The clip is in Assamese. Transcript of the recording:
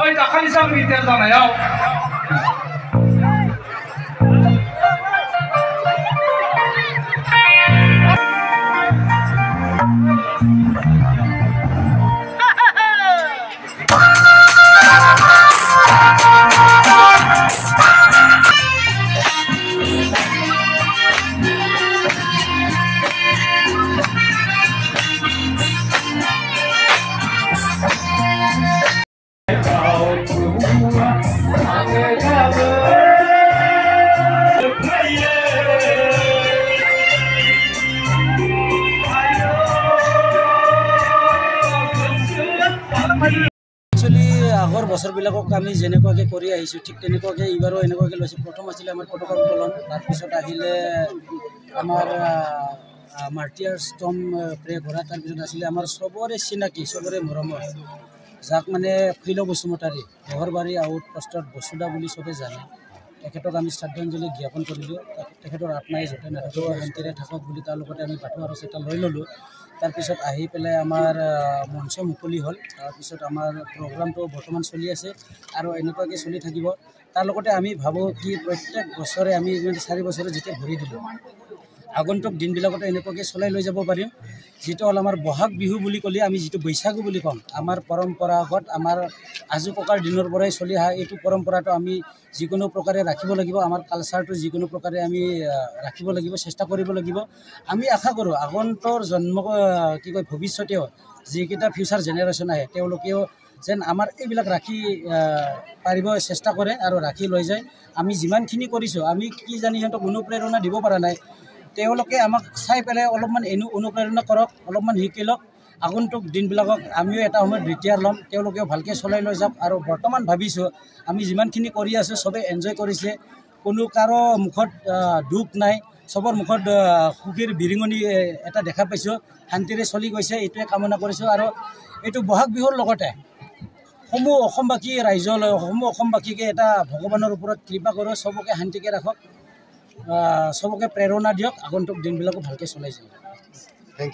Ôi, ta khăn sang vì tiền này không? আগৰ বছৰবিলাকক আমি যেনেকুৱাকৈ কৰি আহিছোঁ ঠিক তেনেকুৱাকৈ এইবাৰো এনেকুৱাকৈ লৈছোঁ। প্ৰথম আছিলে আমাৰ পতাকা উত্তোলন, তাৰপিছত আহিলে আমাৰ মাৰ্টিয়াৰ ষ্টম প্ৰে কৰা, তাৰপিছত আছিলে আমাৰ চবৰে চিনাকি চবৰে মৰমৰ যাক মানে ফৈল বসুমতাৰী ঘৰবাৰী আউট পোষ্টত বসুদা বুলি চবে জানে। তেখেতক আমি শ্ৰদ্ধাঞ্জলি জ্ঞাপন কৰিলোঁ। তেখেতৰ আত্মাই য'তে নাথাকক শান্তিৰে থাকক বুলি তাৰ লগতে আমি বাথৌ আৰজ এটা লৈ ল'লোঁ। তাৰপিছত আহি পেলাই আমাৰ মঞ্চ মুকলি হ'ল। তাৰপিছত আমাৰ প্ৰগ্ৰামটো বৰ্তমান চলি আছে আৰু এনেকুৱাকৈ চলি থাকিব। তাৰ লগতে আমি ভাবোঁ কি প্ৰত্যেক বছৰে আমি 4 বছৰে যেতিয়া ভৰি দিলোঁ, আগন্তুক দিনবিলাকতো এনেকুৱাকৈ চলাই লৈ যাব পাৰিম। যিটো হ'ল আমাৰ বহাগ বিহু বুলি ক'লে আমি যিটো বৈশাগু বুলি ক'ম, আমাৰ পৰম্পৰাগত আমাৰ আজো ককাৰ দিনৰ পৰাই চলি অহা এইটো পৰম্পৰাটো আমি যিকোনো প্ৰকাৰে ৰাখিব লাগিব। আমাৰ কালচাৰটো যিকোনো প্ৰকাৰে আমি ৰাখিব লাগিব, চেষ্টা কৰিব লাগিব। আমি আশা কৰোঁ আগন্তুক ভৱিষ্যতেও যিকেইটা ফিউচাৰ জেনেৰেশ্যন আহে তেওঁলোকেও যেন আমাৰ এইবিলাক ৰাখি পাৰিব চেষ্টা কৰে আৰু ৰাখি লৈ যায়। আমি যিমানখিনি কৰিছোঁ, আমি কি জানি সিহঁতক অনুপ্ৰেৰণা দিব পৰা নাই। তেওঁলোকে আমাক চাই পেলাই অলপমান অনুপ্ৰেৰণা কৰক, অলপমান শিকি লওক। আগন্তুক দিনবিলাকক আমিও এটা সময়ত ৰিটায়াৰ ল'ম, তেওঁলোকেও ভালকৈ চলাই লৈ যাওক। আৰু বৰ্তমান ভাবিছোঁ আমি যিমানখিনি কৰি আছোঁ চবেই এনজয় কৰিছে, কোনো কাৰো মুখত দুখ নাই, চবৰ মুখত সুখীৰ বিৰিঙনি এটা দেখা পাইছোঁ, শান্তিৰে চলি গৈছে। এইটোৱে কামনা কৰিছোঁ। আৰু এইটো বহাগ বিহুৰ লগতে সমূহ অসমবাসী ৰাইজলৈ সমূহ অসমবাসীকে এটা ভগৱানৰ ওপৰত কৃপা কৰোঁ, চবকে শান্তিকে ৰাখক, চবকে প্ৰেৰণা দিয়ক, আগন্তুক দিনবিলাকো ভালকৈ চলাই যাওক।